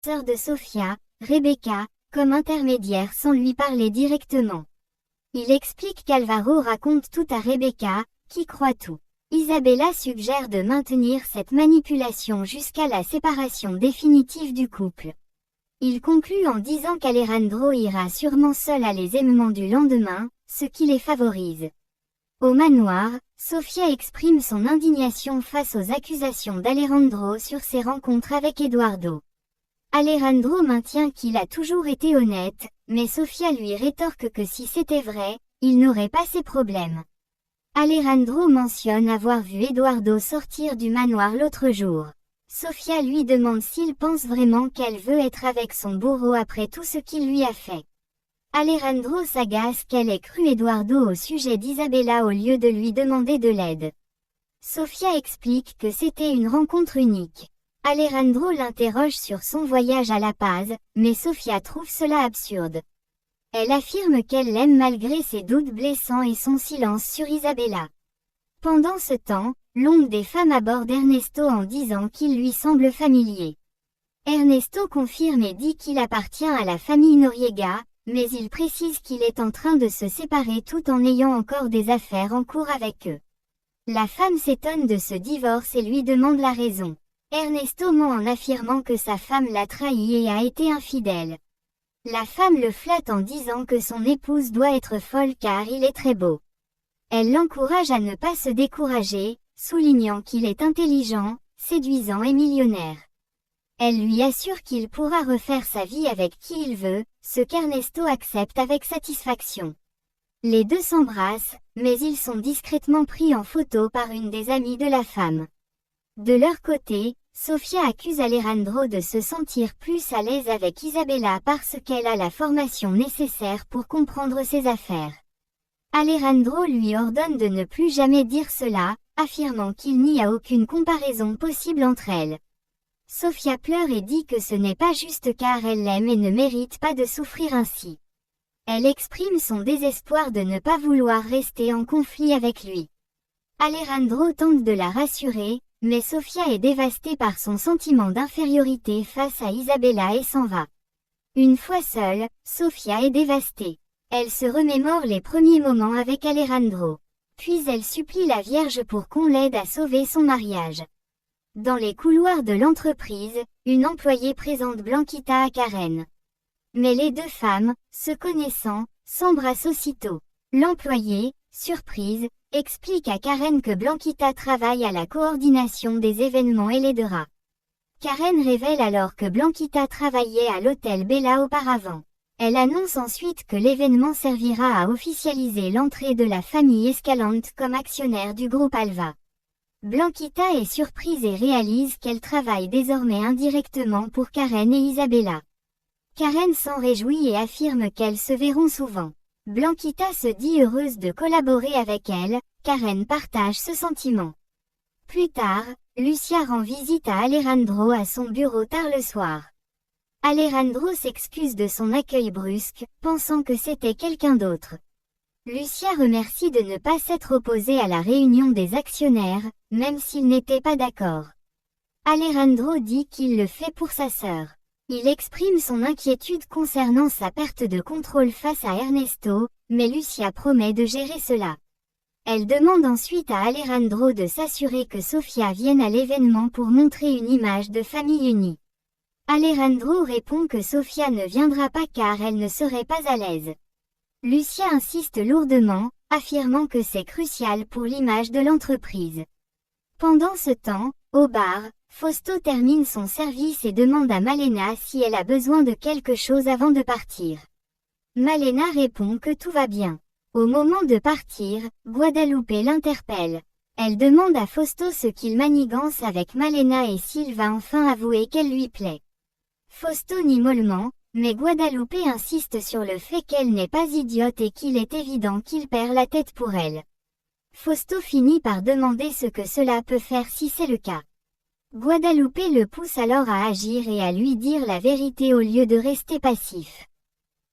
sœur de Sofia, Rebecca, comme intermédiaire sans lui parler directement. Il explique qu'Alvaro raconte tout à Rebecca, qui croit tout. Isabella suggère de maintenir cette manipulation jusqu'à la séparation définitive du couple. Il conclut en disant qu'Alejandro ira sûrement seul à les événements du lendemain, ce qui les favorise. Au manoir, Sofia exprime son indignation face aux accusations d'Alejandro sur ses rencontres avec Eduardo. Alejandro maintient qu'il a toujours été honnête, mais Sofia lui rétorque que si c'était vrai, il n'aurait pas ces problèmes. Alejandro mentionne avoir vu Eduardo sortir du manoir l'autre jour. Sofia lui demande s'il pense vraiment qu'elle veut être avec son bourreau après tout ce qu'il lui a fait. Alejandro s'agace qu'elle ait cru Eduardo au sujet d'Isabella au lieu de lui demander de l'aide. Sofia explique que c'était une rencontre unique. Alejandro l'interroge sur son voyage à La Paz, mais Sofia trouve cela absurde. Elle affirme qu'elle l'aime malgré ses doutes blessants et son silence sur Isabella. Pendant ce temps, l'oncle des femmes aborde Ernesto en disant qu'il lui semble familier. Ernesto confirme et dit qu'il appartient à la famille Noriega, mais il précise qu'il est en train de se séparer tout en ayant encore des affaires en cours avec eux. La femme s'étonne de ce divorce et lui demande la raison. Ernesto ment en affirmant que sa femme l'a trahi et a été infidèle. La femme le flatte en disant que son épouse doit être folle car il est très beau. Elle l'encourage à ne pas se décourager, soulignant qu'il est intelligent, séduisant et millionnaire. Elle lui assure qu'il pourra refaire sa vie avec qui il veut, ce qu'Ernesto accepte avec satisfaction. Les deux s'embrassent, mais ils sont discrètement pris en photo par une des amies de la femme. De leur côté, Sofia accuse Alejandro de se sentir plus à l'aise avec Isabella parce qu'elle a la formation nécessaire pour comprendre ses affaires. Alejandro lui ordonne de ne plus jamais dire cela, affirmant qu'il n'y a aucune comparaison possible entre elles. Sofia pleure et dit que ce n'est pas juste car elle l'aime et ne mérite pas de souffrir ainsi. Elle exprime son désespoir de ne pas vouloir rester en conflit avec lui. Alejandro tente de la rassurer, mais Sofia est dévastée par son sentiment d'infériorité face à Isabella et s'en va. Une fois seule, Sofia est dévastée. Elle se remémore les premiers moments avec Alejandro. Puis elle supplie la Vierge pour qu'on l'aide à sauver son mariage. Dans les couloirs de l'entreprise, une employée présente Blanquita à Karen. Mais les deux femmes, se connaissant, s'embrassent aussitôt. L'employée, surprise, explique à Karen que Blanquita travaille à la coordination des événements et l'aidera. Karen révèle alors que Blanquita travaillait à l'hôtel Bella auparavant. Elle annonce ensuite que l'événement servira à officialiser l'entrée de la famille Escalante comme actionnaire du groupe Alva. Blanquita est surprise et réalise qu'elle travaille désormais indirectement pour Karen et Isabella. Karen s'en réjouit et affirme qu'elles se verront souvent. Blanquita se dit heureuse de collaborer avec elle, Karen partage ce sentiment. Plus tard, Lucia rend visite à Alejandro à son bureau tard le soir. Alejandro s'excuse de son accueil brusque, pensant que c'était quelqu'un d'autre. Lucia remercie de ne pas s'être opposée à la réunion des actionnaires, même s'ils n'étaient pas d'accord. Alejandro dit qu'il le fait pour sa sœur. Il exprime son inquiétude concernant sa perte de contrôle face à Ernesto, mais Lucia promet de gérer cela. Elle demande ensuite à Alejandro de s'assurer que Sofia vienne à l'événement pour montrer une image de famille unie. Alejandro répond que Sofia ne viendra pas car elle ne serait pas à l'aise. Lucia insiste lourdement, affirmant que c'est crucial pour l'image de l'entreprise. Pendant ce temps, au bar, Fausto termine son service et demande à Malena si elle a besoin de quelque chose avant de partir. Malena répond que tout va bien. Au moment de partir, Guadalupe l'interpelle. Elle demande à Fausto ce qu'il manigance avec Malena et s'il va enfin avouer qu'elle lui plaît. Fausto nie mollement, mais Guadalupe insiste sur le fait qu'elle n'est pas idiote et qu'il est évident qu'il perd la tête pour elle. Fausto finit par demander ce que cela peut faire si c'est le cas. Guadalupe le pousse alors à agir et à lui dire la vérité au lieu de rester passif.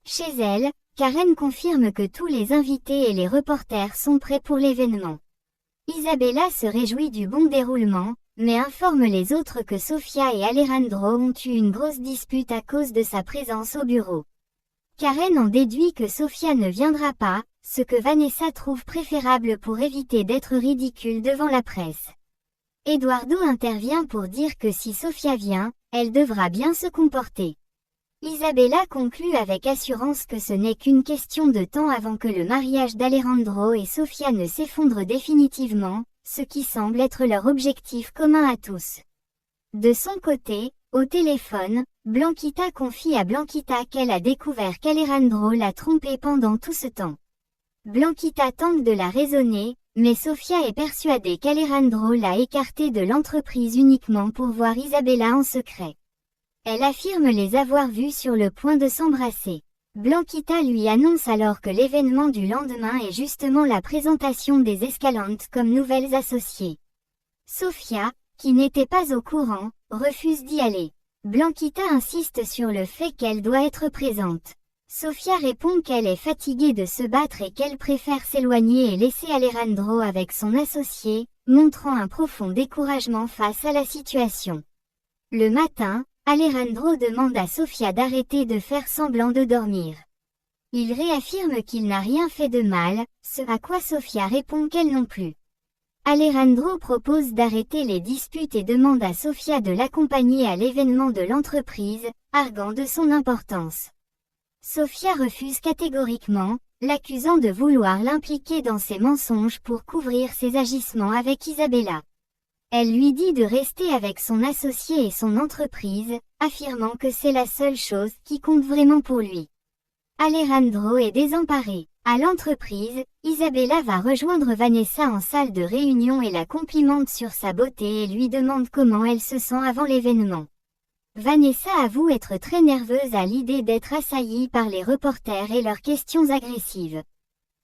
Chez elle, Karen confirme que tous les invités et les reporters sont prêts pour l'événement. Isabella se réjouit du bon déroulement, mais informe les autres que Sofia et Alejandro ont eu une grosse dispute à cause de sa présence au bureau. Karen en déduit que Sofia ne viendra pas, ce que Vanessa trouve préférable pour éviter d'être ridicule devant la presse. Eduardo intervient pour dire que si Sofia vient, elle devra bien se comporter. Isabella conclut avec assurance que ce n'est qu'une question de temps avant que le mariage d'Alejandro et Sofia ne s'effondre définitivement, ce qui semble être leur objectif commun à tous. De son côté, au téléphone, Blanquita confie à Blanquita qu'elle a découvert qu'Alejandro l'a trompée pendant tout ce temps. Blanquita tente de la raisonner, mais Sofia est persuadée qu'Alejandro l'a écartée de l'entreprise uniquement pour voir Isabella en secret. Elle affirme les avoir vus sur le point de s'embrasser. Blanquita lui annonce alors que l'événement du lendemain est justement la présentation des Escalantes comme nouvelles associées. Sofia, qui n'était pas au courant, refuse d'y aller. Blanquita insiste sur le fait qu'elle doit être présente. Sofia répond qu'elle est fatiguée de se battre et qu'elle préfère s'éloigner et laisser Alejandro avec son associé, montrant un profond découragement face à la situation. Le matin, Alejandro demande à Sofia d'arrêter de faire semblant de dormir. Il réaffirme qu'il n'a rien fait de mal, ce à quoi Sofia répond qu'elle non plus. Alejandro propose d'arrêter les disputes et demande à Sofia de l'accompagner à l'événement de l'entreprise, arguant de son importance. Sofia refuse catégoriquement, l'accusant de vouloir l'impliquer dans ses mensonges pour couvrir ses agissements avec Isabella. Elle lui dit de rester avec son associé et son entreprise, affirmant que c'est la seule chose qui compte vraiment pour lui. Alejandro est désemparé. À l'entreprise, Isabella va rejoindre Vanessa en salle de réunion et la complimente sur sa beauté et lui demande comment elle se sent avant l'événement. Vanessa avoue être très nerveuse à l'idée d'être assaillie par les reporters et leurs questions agressives.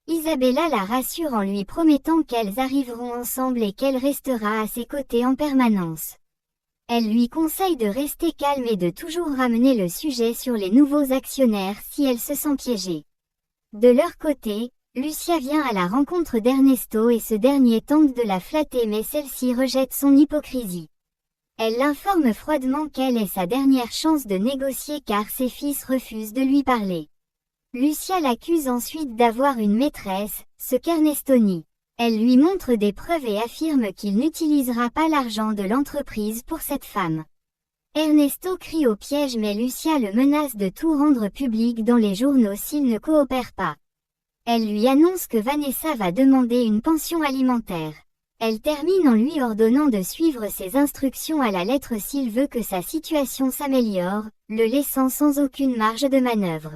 Isabella la rassure en lui promettant qu'elles arriveront ensemble et qu'elle restera à ses côtés en permanence. Elle lui conseille de rester calme et de toujours ramener le sujet sur les nouveaux actionnaires si elle se sent piégée. De leur côté, Lucia vient à la rencontre d'Ernesto et ce dernier tente de la flatter mais celle-ci rejette son hypocrisie. Elle l'informe froidement qu'elle est sa dernière chance de négocier car ses fils refusent de lui parler. Lucia l'accuse ensuite d'avoir une maîtresse, ce qu'Ernesto nie. Elle lui montre des preuves et affirme qu'il n'utilisera pas l'argent de l'entreprise pour cette femme. Ernesto crie au piège mais Lucia le menace de tout rendre public dans les journaux s'il ne coopère pas. Elle lui annonce que Vanessa va demander une pension alimentaire. Elle termine en lui ordonnant de suivre ses instructions à la lettre s'il veut que sa situation s'améliore, le laissant sans aucune marge de manœuvre.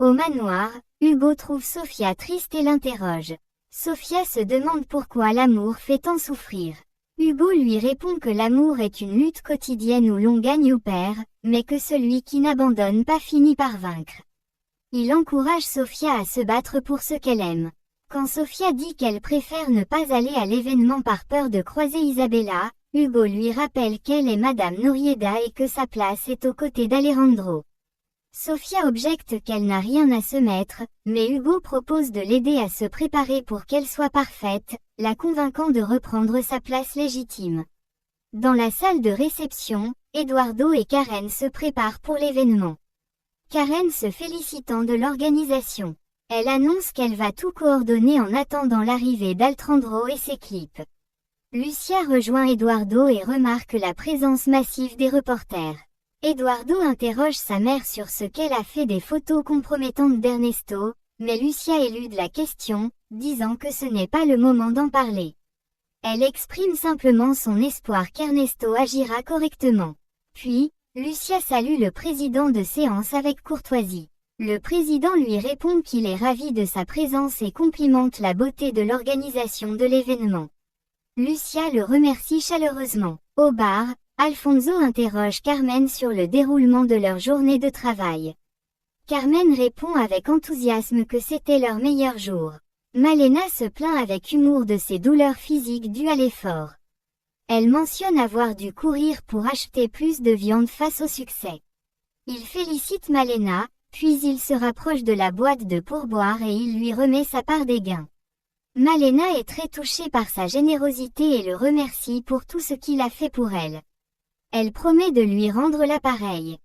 Au manoir, Hugo trouve Sofia triste et l'interroge. Sofia se demande pourquoi l'amour fait tant souffrir. Hugo lui répond que l'amour est une lutte quotidienne où l'on gagne ou perd, mais que celui qui n'abandonne pas finit par vaincre. Il encourage Sofia à se battre pour ce qu'elle aime. Quand Sofia dit qu'elle préfère ne pas aller à l'événement par peur de croiser Isabella, Hugo lui rappelle qu'elle est Madame Norieda et que sa place est aux côtés d'Alejandro. Sofia objecte qu'elle n'a rien à se mettre, mais Hugo propose de l'aider à se préparer pour qu'elle soit parfaite, la convainquant de reprendre sa place légitime. Dans la salle de réception, Eduardo et Karen se préparent pour l'événement. Karen se félicitant de l'organisation. Elle annonce qu'elle va tout coordonner en attendant l'arrivée d'Altrandro et ses clips. Lucia rejoint Eduardo et remarque la présence massive des reporters. Eduardo interroge sa mère sur ce qu'elle a fait des photos compromettantes d'Ernesto, mais Lucia élude la question, disant que ce n'est pas le moment d'en parler. Elle exprime simplement son espoir qu'Ernesto agira correctement. Puis, Lucia salue le président de séance avec courtoisie. Le président lui répond qu'il est ravi de sa présence et complimente la beauté de l'organisation de l'événement. Lucia le remercie chaleureusement. Au bar, Alfonso interroge Carmen sur le déroulement de leur journée de travail. Carmen répond avec enthousiasme que c'était leur meilleur jour. Malena se plaint avec humour de ses douleurs physiques dues à l'effort. Elle mentionne avoir dû courir pour acheter plus de viande face au succès. Il félicite Malena, puis il se rapproche de la boîte de pourboire et il lui remet sa part des gains. Malena est très touchée par sa générosité et le remercie pour tout ce qu'il a fait pour elle. Elle promet de lui rendre l'appareil.